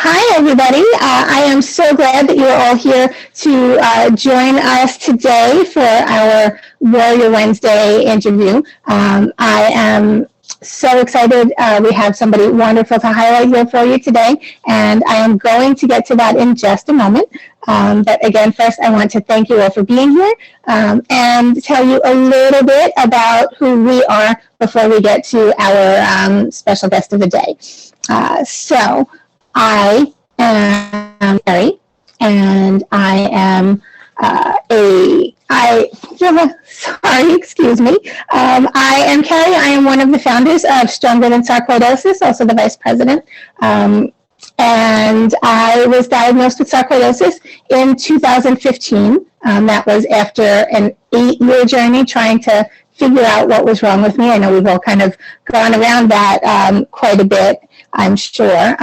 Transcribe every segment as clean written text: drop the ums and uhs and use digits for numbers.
Hi, everybody. I am so glad that you're all here to join us today for our Warrior Wednesday interview. I am so excited. We have somebody wonderful to highlight here for you today, and I am going to get to that in just a moment. But again, first, I want to thank you all for being here and tell you a little bit about who we are before we get to our special guest of the day. I am Carrie, and I am excuse me. I am Carrie. I am one of the founders of Stronger Than Sarcoidosis, also the vice president. And I was diagnosed with sarcoidosis in 2015. That was after an 8-year journey trying to figure out what was wrong with me. I know we've all kind of gone around that quite a bit, I'm sure.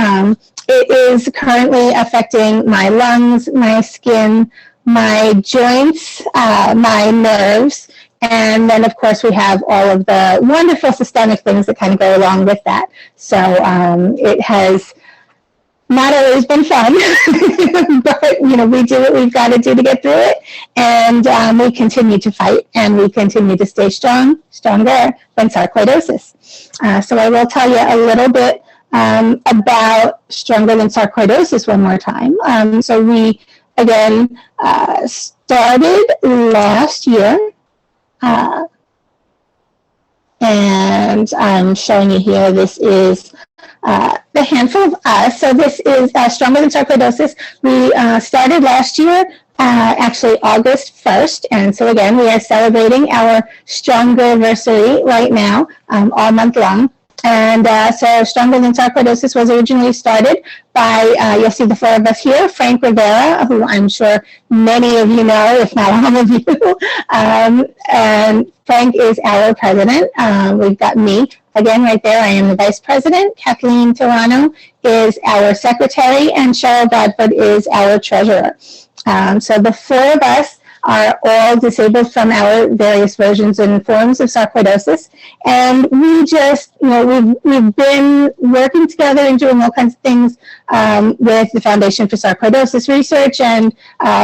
It is currently affecting my lungs, my skin, my joints, my nerves, and then of course we have all of the wonderful systemic things that kind of go along with that. So it has not always been fun, but we do what we've got to do to get through it, and we continue to fight, and we continue to stay stronger than sarcoidosis. So I will tell you a little bit about Stronger Than Sarcoidosis one more time. So we, again, started last year, and I'm showing you here, this is the handful of us. So this is Stronger Than Sarcoidosis. We started last year, actually August 1st, and so again, we are celebrating our STRERversary right now, all month long. And so Stronger Than Sarcoidosis was originally started by, you'll see the four of us here, Frank Rivera, who I'm sure many of you know, if not all of you. And Frank is our president. We've got me, again, right there. I am the vice president. Kathleen Tirano is our secretary, and Cheryl Bradford is our treasurer. So the four of us are all disabled from our various versions and forms of sarcoidosis. And we just, we've been working together and doing all kinds of things with the Foundation for Sarcoidosis Research and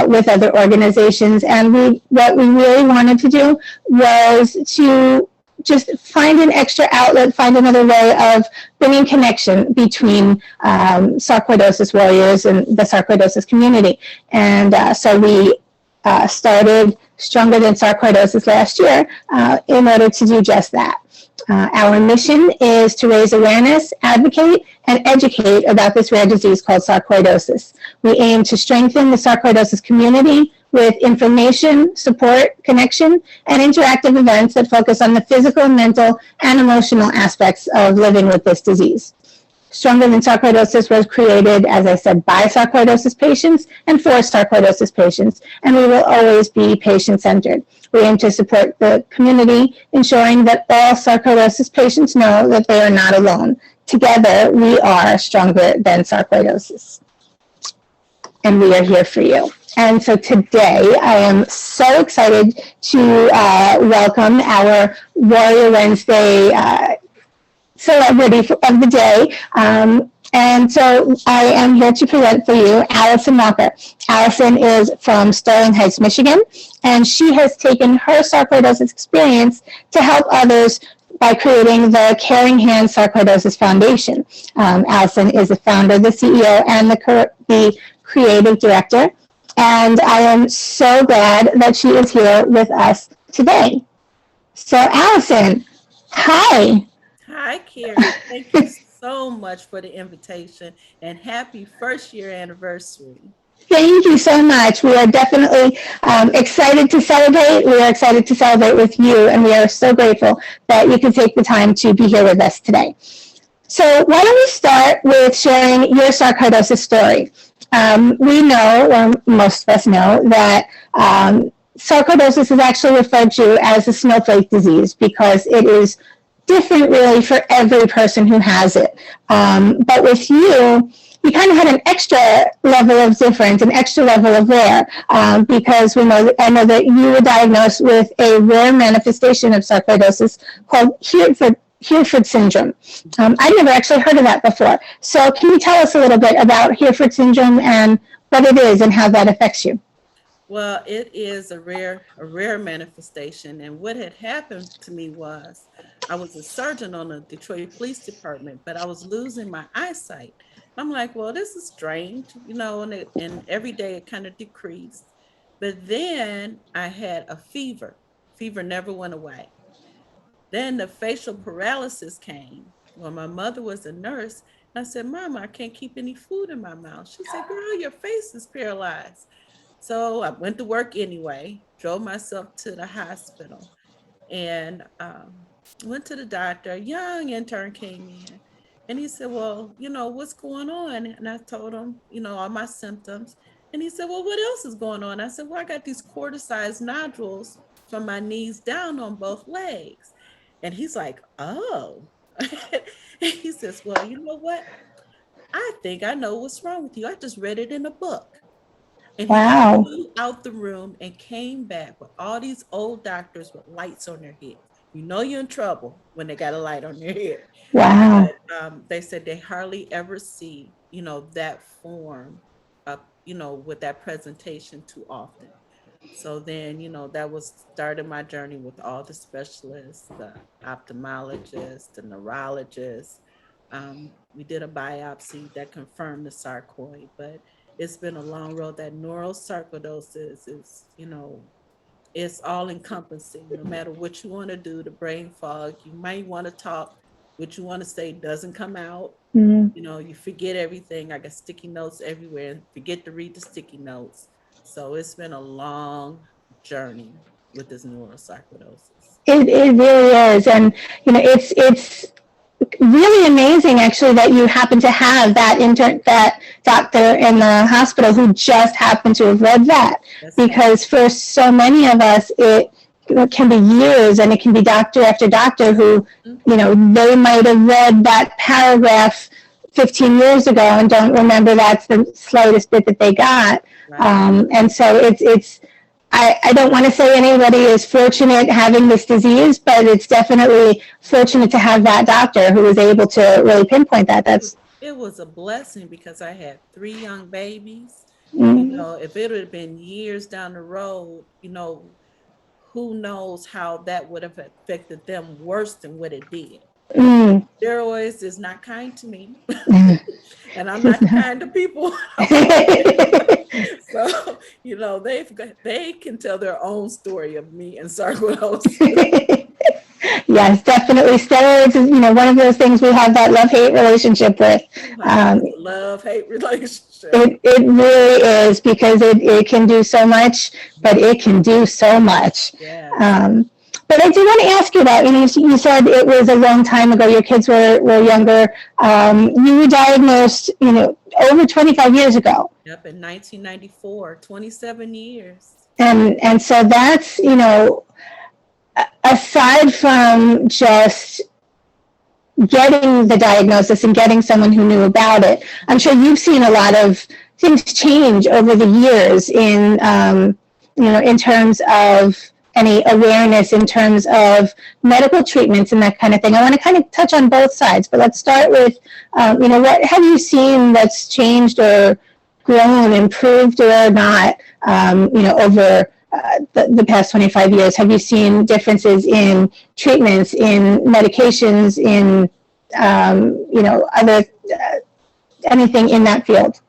with other organizations. And what we really wanted to do was to just find an extra outlet, find another way of bringing connection between sarcoidosis warriors and the sarcoidosis community. And so we started Stronger Than Sarcoidosis last year in order to do just that. Our mission is to raise awareness, advocate, and educate about this rare disease called sarcoidosis. We aim to strengthen the sarcoidosis community with information, support, connection, and interactive events that focus on the physical, mental, and emotional aspects of living with this disease. Stronger Than Sarcoidosis was created, as I said, by sarcoidosis patients and for sarcoidosis patients, and we will always be patient-centered. We aim to support the community, ensuring that all sarcoidosis patients know that they are not alone. Together, we are stronger than sarcoidosis, and we are here for you. And so today, I am so excited to welcome our Warrior Wednesday celebrity of the day. And so I am here to present for you Allison Walker. Allison is from Sterling Heights, Michigan, and she has taken her sarcoidosis experience to help others by creating the Caring Hands Sarcoidosis Foundation. Allison is the founder, the CEO, and the creative director. And I am so glad that she is here with us today. So Allison, hi. Hi, Carrie. Thank you so much for the invitation, and happy first year anniversary. Thank you so much. We are definitely excited to celebrate. We are excited to celebrate with you, and we are so grateful that you could take the time to be here with us today. So why don't we start with sharing your sarcoidosis story? We know, or most of us know, that sarcoidosis is actually referred to as a snowflake disease because it is different really for every person who has it. But with you kind of had an extra level of different, an extra level of rare, because I know that you were diagnosed with a rare manifestation of sarcoidosis called Hereford syndrome. I'd never actually heard of that before. So can you tell us a little bit about Hereford syndrome and what it is and how that affects you? Well, it is a rare manifestation. And what had happened to me was I was a sergeant on the Detroit Police Department, but I was losing my eyesight. I'm like, well, this is strange, and every day it kind of decreased. But then I had a fever. Fever never went away. Then the facial paralysis came. Well, my mother was a nurse. And I said, Mama, I can't keep any food in my mouth. She said, Girl, your face is paralyzed. So I went to work anyway, drove myself to the hospital, and went to the doctor. A young intern came in, and he said, well, what's going on? And I told him, all my symptoms. And he said, well, what else is going on? I said, well, I got these quarter-sized nodules from my knees down on both legs. And he's like, oh. He says, well, you know what? I think I know what's wrong with you. I just read it in a book. And he Wow. flew out the room and came back with all these old doctors with lights on their heads. You know you're in trouble when they got a light on their head. Wow. But they said they hardly ever see, that form of, with that presentation too often. So then, that was started my journey with all the specialists, the ophthalmologists, the neurologists. We did a biopsy that confirmed the sarcoid, but it's been a long road. That neurosarcoidosis is, it's all encompassing. No matter what you want to do, the brain fog, you might want to talk, what you want to say doesn't come out. Mm. You forget everything. I got sticky notes everywhere and forget to read the sticky notes. So it's been a long journey with this neurosarcoidosis. It really is. And, it's really amazing actually that you happen to have that doctor in the hospital who just happened to have read that. That's Because for so many of us, it can be years and it can be doctor after doctor who, they might have read that paragraph 15 years ago and don't remember that's the slightest bit that they got. right. And so I don't want to say anybody is fortunate having this disease, but it's definitely fortunate to have that doctor who was able to really pinpoint that. It was a blessing because I had 3 young babies. Mm. If it had been years down the road, who knows how that would have affected them worse than what it did. Mm. Steroids is not kind to me, Mm. and I'm not kind to people. So they can tell their own story of me and sarcoidosis. Yes, definitely. Steroids is, one of those things we have that love-hate relationship with. It's a love-hate relationship. It really is because it can do so much, but it can do so much. Yeah. But I do want to ask you about, you said it was a long time ago, your kids were younger. You were diagnosed, over 25 years ago. Yep, in 1994, 27 years. And so that's, aside from just getting the diagnosis and getting someone who knew about it, I'm sure you've seen a lot of things change over the years in terms of any awareness, in terms of medical treatments and that kind of thing. I want to kind of touch on both sides, but let's start with, what have you seen that's changed or grown, improved or not, over the past 25 years? Have you seen differences in treatments, in medications, in, other, anything in that field?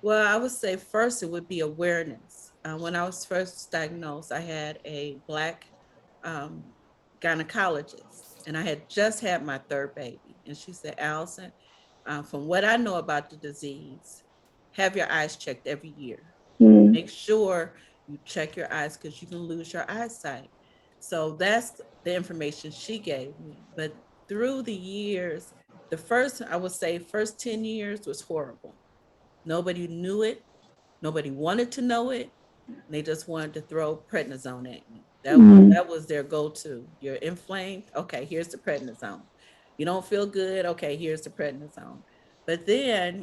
Well, I would say first it would be awareness. When I was first diagnosed, I had a Black gynecologist, and I had just had my 3rd baby. And she said, Allison, from what I know about the disease, have your eyes checked every year. Mm. Make sure you check your eyes because you can lose your eyesight. So that's the information she gave me. But through the years, I would say first 10 years was horrible. Nobody knew it. Nobody wanted to know it. They just wanted to throw prednisone at me. That was their go-to. You're inflamed. Okay, here's the prednisone. You don't feel good. Okay, here's the prednisone. But then,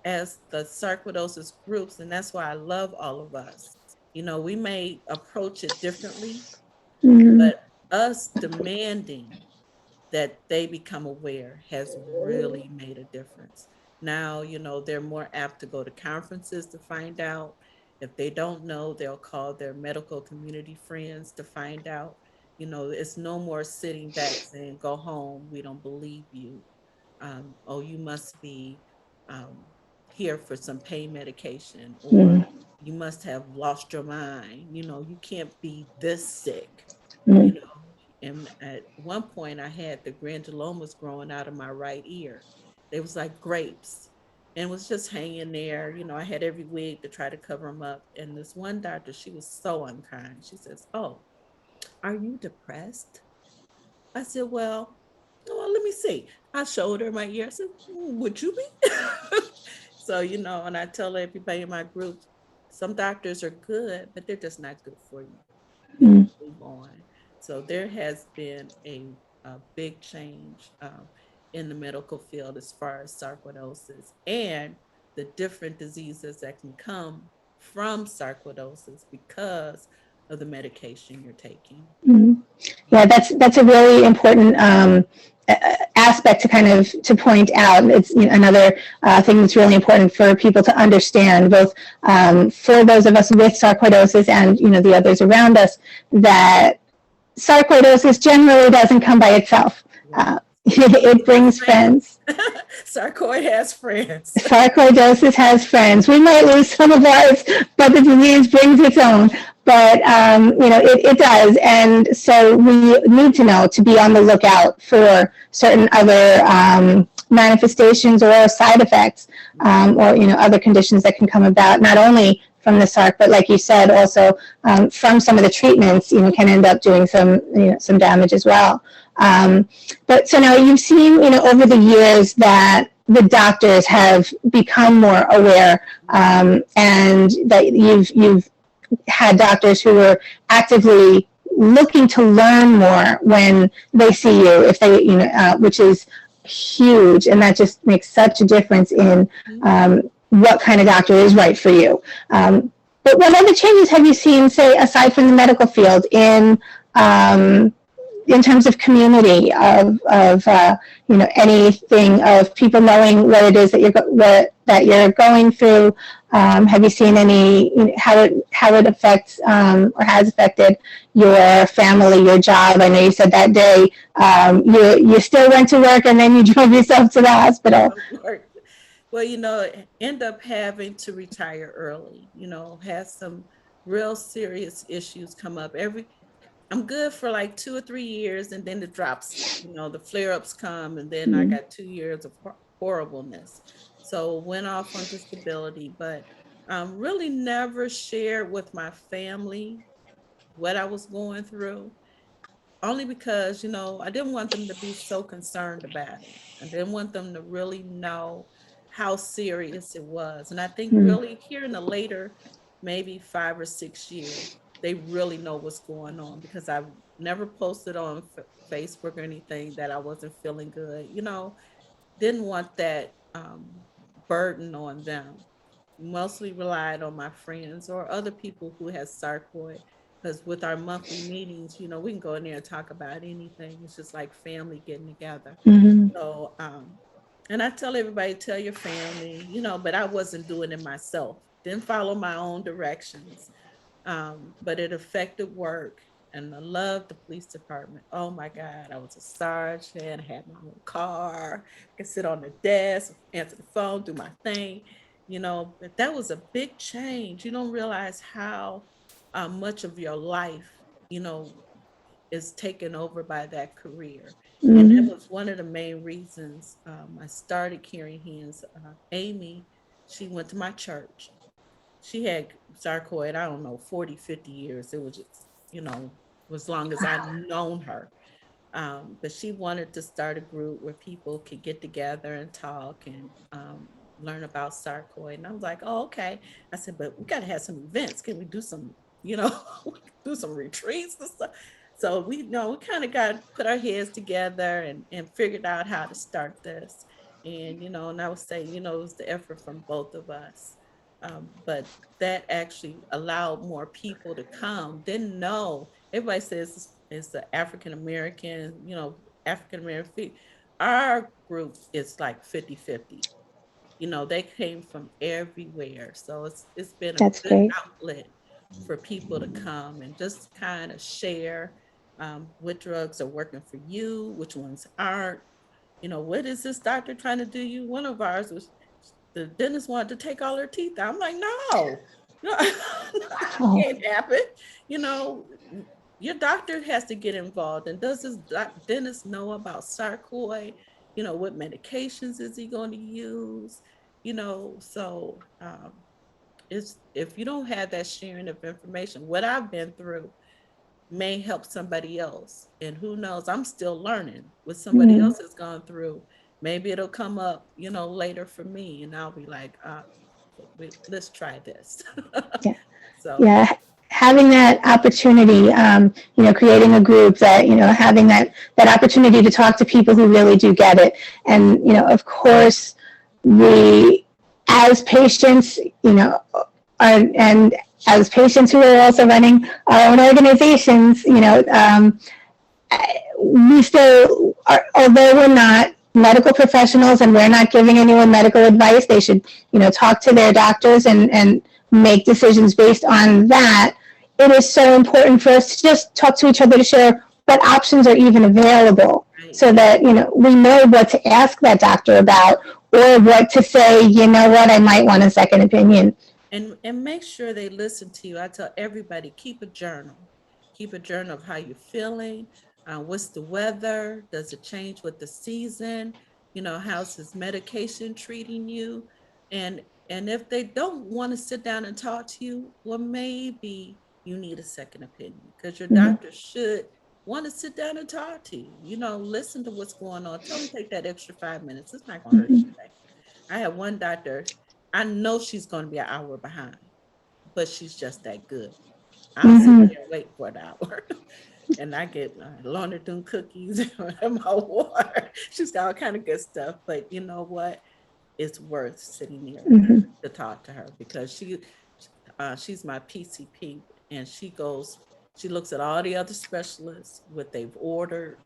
as the sarcoidosis groups, and that's why I love all of us, we may approach it differently, Mm. but us demanding that they become aware has really made a difference. Now, they're more apt to go to conferences to find out. If they don't know, they'll call their medical community friends to find out. It's no more sitting back saying, go home, we don't believe you. Oh, you must be um, here for some pain medication, or Mm, you must have lost your mind. You can't be this sick, you mm, know. And at one point, I had the granulomas growing out of my right ear. They was like grapes and was just hanging there. I had every wig to try to cover them up. And this one doctor, she was so unkind. She says, "Oh, are you depressed?" I said, well, let me see. I showed her my ear. I said, would you be? So, and I tell everybody in my group, some doctors are good, but they're just not good for you. mm, Move on. So there has been a big change in the medical field as far as sarcoidosis and the different diseases that can come from sarcoidosis because of the medication you're taking. mm. Yeah, that's a really important aspect to kind of to point out. It's another thing that's really important for people to understand, both for those of us with sarcoidosis and the others around us, that sarcoidosis generally doesn't come by itself. Right. It It has brings friends. friends. Sarcoid has friends. Sarcoidosis has friends. We might lose some of ours, but the disease brings its own. But it does, and so we need to know to be on the lookout for certain other manifestations or side effects, or other conditions that can come about, not only from the sarc, but like you said, also from some of the treatments, can end up doing some damage as well. But so now you've seen, over the years that the doctors have become more aware, and that you've had doctors who were actively looking to learn more when they see you, if they, which is huge, and that just makes such a difference in what kind of doctor is right for you. But what other changes have you seen, say, aside from the medical field, um, in terms of community, of anything, of people knowing what it is that you're going through? Have you seen any, how it affects, or has affected your family, your job? I know you said that day you still went to work and then you drove yourself to the hospital. Well, end up having to retire early, has some real serious issues come up. I'm good for like 2 or 3 years, and then the drops, the flare ups come, and then I Mm, got 2 years of horribleness. So went off on disability, but really never shared with my family what I was going through, only because, I didn't want them to be so concerned about it. I didn't want them to really know how serious it was. And I think mm, really here in the later, maybe 5 or 6 years, they really know what's going on, because I never posted on Facebook or anything that I wasn't feeling good. Didn't want that burden on them. Mostly relied on my friends or other people who has sarcoid, because with our monthly meetings, we can go in there and talk about anything. It's just like family getting together. mhm, So, and I tell everybody, tell your family, but I wasn't doing it myself. Didn't follow my own directions. But it affected work. And I loved the police department. Oh my God, I was a sergeant, I had my own car, I could sit on the desk, answer the phone, do my thing, but that was a big change. You don't realize how much of your life, you know, is taken over by that career. And that mhm, was one of the main reasons I started carrying hands. Amy, she went to my church. She had sarcoid, I don't know, 40, 50 years. It was just, as long as I've known her. But she wanted to start a group where people could get together and talk and learn about sarcoid. And I was like, oh, okay. I said, but we got to have some events. Can we do some, do some retreats and stuff? So we kind of got put our heads together and figured out how to start this. And, and I would say, it was the effort from both of us. But that actually allowed more people to come. Didn't know. Everybody says it's the African American, African American, our group is like 50-50. You know, they came from everywhere. So it's been a That's good great. outlet for people to come and just kind of share what drugs are working for you, which ones aren't. You know, what is this doctor trying to do you? One of ours was the dentist wanted to take all her teeth out. I'm like, no, no, that Oh, can't happen. You know, your doctor has to get involved. And does this dentist know about sarcoid? You know, what medications is he going to use? You know, so it's, if you don't have that sharing of information, what I've been through may help somebody else. And who knows, I'm still learning what somebody mm, else has gone through. Maybe it'll come up, you know, later for me, and I'll be like, let's try this. yeah. So, Yeah, having that opportunity, creating a group that, having that opportunity to talk to people who really do get it. And, of course, we, as patients, and as patients who are also running our own organizations, we still are, although we're not medical professionals and we're not giving anyone medical advice, they should, talk to their doctors and make decisions based on that. It is so important for us to just talk to each other to share what options are even available, right. so that, we know what to ask that doctor about, or what to say, what, I might want a second opinion. And make sure they listen to you. I tell everybody, keep a journal of how you're feeling. What's the weather? Does it change with the season? You know, how's his medication treating you? And if they don't want to sit down and talk to you, well, maybe you need a second opinion, because your Mhm. doctor should want to sit down and talk to you. You know, listen to what's going on. Tell them, take that extra 5 minutes. It's not going to hurt Mhm. anything. I have one doctor, I know she's going to be an hour behind, but she's just that good. I'll sit Mhm. there and wait for an hour. And I get Laundry Doom cookies and my water. She's got all kind of good stuff. But you know what? It's worth sitting there Mhm. to talk to her, because she's my PCP, and she looks at all the other specialists, what they've ordered,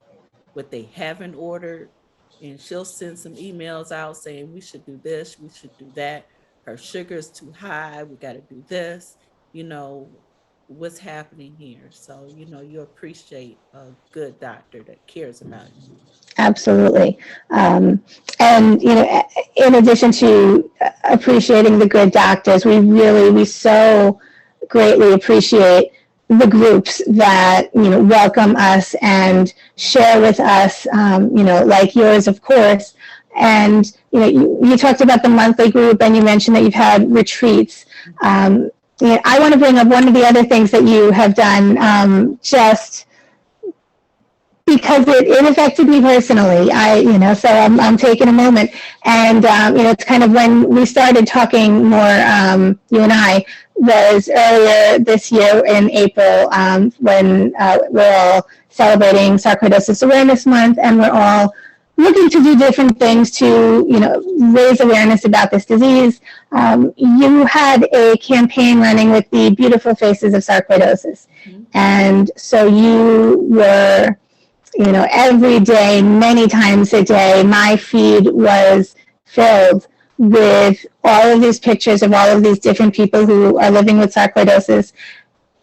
what they haven't ordered, and she'll send some emails out saying we should do this, we should do that. Her sugar is too high, we got to do this. You know what's happening here. So you appreciate a good doctor that cares about you. Absolutely. And, in addition to appreciating the good doctors, we so greatly appreciate the groups that, welcome us and share with us, like yours, of course. And, you talked about the monthly group, and you mentioned that you've had retreats. I want to bring up one of the other things that you have done, just because it affected me personally. So I'm taking a moment. And, it's kind of when we started talking more, you and I, was earlier this year in April, when we're all celebrating Sarcoidosis Awareness Month, and we're all looking to do different things to, raise awareness about this disease. You had a campaign running with the Beautiful Faces of Sarcoidosis. Mm-hmm. And so you were, every day, many times a day, my feed was filled with all of these pictures of all of these different people who are living with sarcoidosis.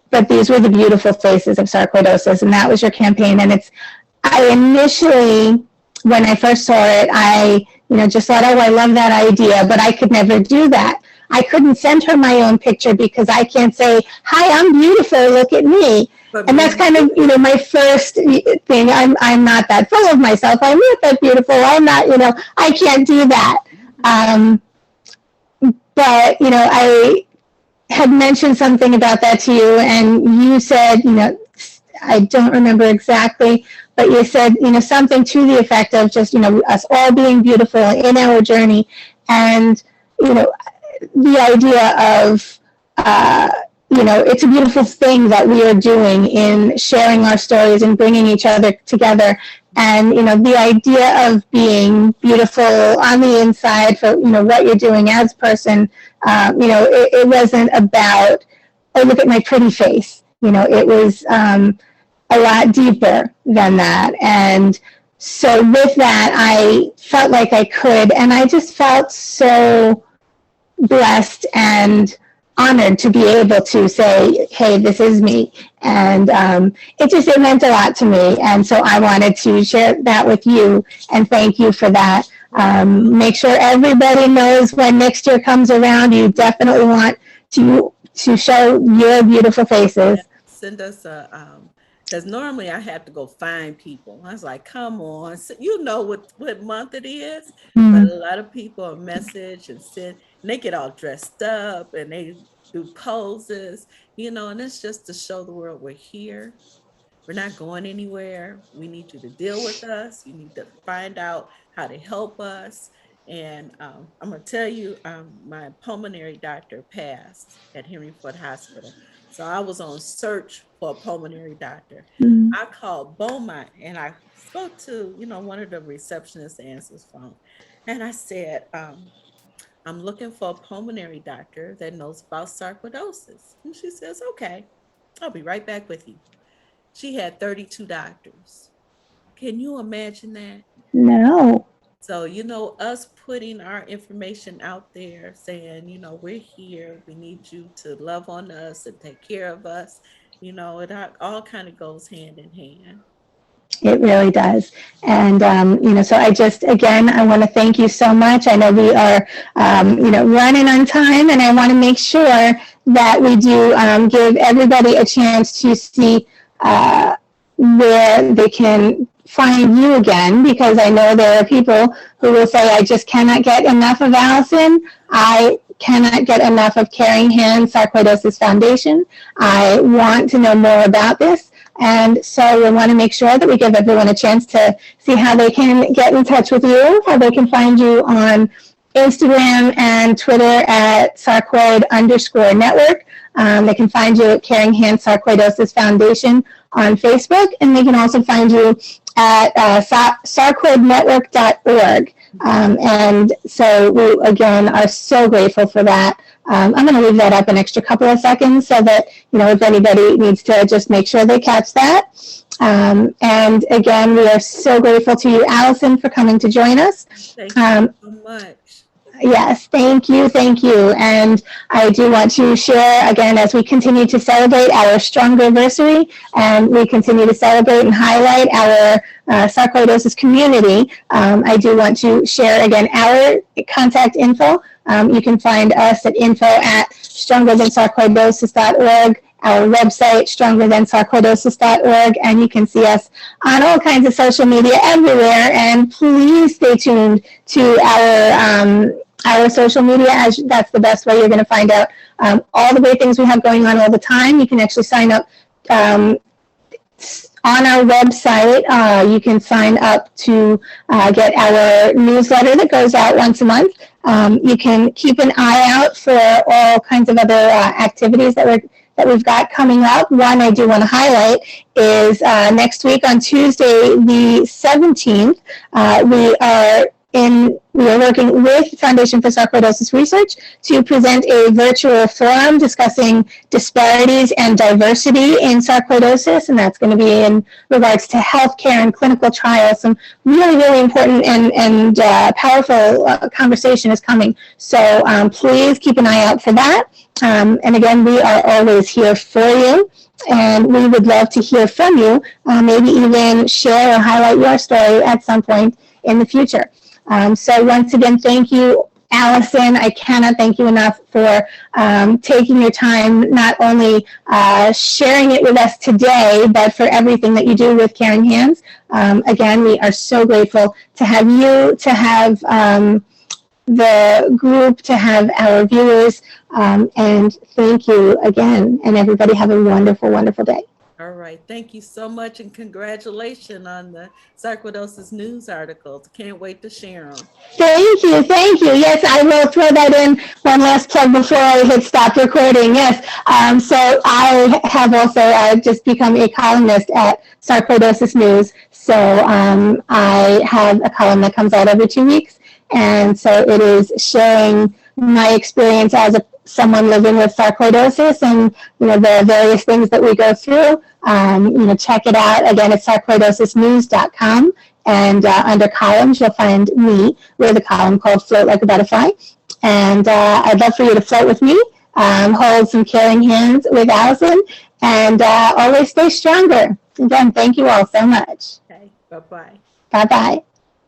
But these were the beautiful faces of sarcoidosis, and that was your campaign. And I initially, when I first saw it, I, just thought, oh, I love that idea, but I could never do that. I couldn't send her my own picture because I can't say, hi, I'm beautiful, look at me. But And that's kind of, my first thing. I'm not that full of myself. I'm not that beautiful. I'm not, I can't do that. But, I had mentioned something about that to you, and you said, I don't remember exactly, but you said, something to the effect of just, us all being beautiful in our journey. And, the idea of, it's a beautiful thing that we are doing in sharing our stories and bringing each other together. And, the idea of being beautiful on the inside for, what you're doing as a person, it wasn't about, oh, look at my pretty face. It was a lot deeper than that. And So with that, I felt like I could, and I just felt so blessed and honored to be able to say, hey, this is me. And it meant a lot to me. And so I wanted to share that with you and thank you for that. Make sure everybody knows when next year comes around, you definitely want to show your beautiful faces. Send us a, because normally I have to go find people. I was like, come on, so you know what month it is. But a lot of people message and send, and they get all dressed up and they do poses, and it's just to show the world we're here. We're not going anywhere. We need you to deal with us. You need to find out how to help us. And I'm going to tell you, my pulmonary doctor passed at Henry Ford Hospital. So I was on search for a pulmonary doctor. I called Beaumont and I spoke to, one of the receptionists that answers phone. And I said, I'm looking for a pulmonary doctor that knows about sarcoidosis. And she says, okay, I'll be right back with you. She had 32 doctors. Can you imagine that? No. So, us putting our information out there saying, we're here, we need you to love on us and take care of us, it all kind of goes hand in hand. It really does. And, so I want to thank you so much. I know we are, running on time, and I want to make sure that we do give everybody a chance to see where they can find you again, because I know there are people who will say, I just cannot get enough of Allison. I cannot get enough of Caring Hands Sarcoidosis Foundation. I want to know more about this. And so we want to make sure that we give everyone a chance to see how they can get in touch with you, how they can find you on Instagram and Twitter at Sarcoid_network. They can find you at Caring Hands Sarcoidosis Foundation on Facebook, and they can also find you at sarcoidnetwork.org. And so we, again, are so grateful for that. I'm going to leave that up an extra couple of seconds so that, if anybody needs to just make sure they catch that. And again, we are so grateful to you, Allison, for coming to join us. Thank you so much. Yes, thank you, thank you. And I do want to share, again, as we continue to celebrate our Stronger Anniversary, and we continue to celebrate and highlight our sarcoidosis community, I do want to share, again, our contact info. You can find us at info@StrongerThanSarcoidosis.org, our website, StrongerThanSarcoidosis.org, and you can see us on all kinds of social media everywhere. And please stay tuned to our social media, as that's the best way you're going to find out all the great things we have going on all the time. You can actually sign up on our website. You can sign up to get our newsletter that goes out once a month. You can keep an eye out for all kinds of other activities that we've got coming up. One I do want to highlight is next week on Tuesday, the 17th, we are working with Foundation for Sarcoidosis Research to present a virtual forum discussing disparities and diversity in sarcoidosis, and that's going to be in regards to healthcare and clinical trials. Some really, really important and powerful conversation is coming. So please keep an eye out for that. And again, we are always here for you, and we would love to hear from you, maybe even share or highlight your story at some point in the future. So once again, thank you, Allison. I cannot thank you enough for taking your time, not only sharing it with us today, but for everything that you do with Caring Hands. Again, we are so grateful to have you, to have the group, to have our viewers, and thank you again. And everybody have a wonderful, wonderful day. All right. Thank you so much, and congratulations on the sarcoidosis news articles. Can't wait to share them. Thank you. Thank you. Yes, I will throw that in one last plug before I hit stop recording. Yes. So I have also just become a columnist at Sarcoidosis News. So I have a column that comes out every 2 weeks. And so it is sharing my experience as someone living with sarcoidosis and, the various things that we go through. Check it out. Again, it's sarcoidosisnews.com. And under columns, you'll find me with a column called Float Like a Butterfly. And I'd love for you to float with me, hold some caring hands with Allison, and always stay stronger. Again, thank you all so much. Okay, bye-bye. Bye-bye.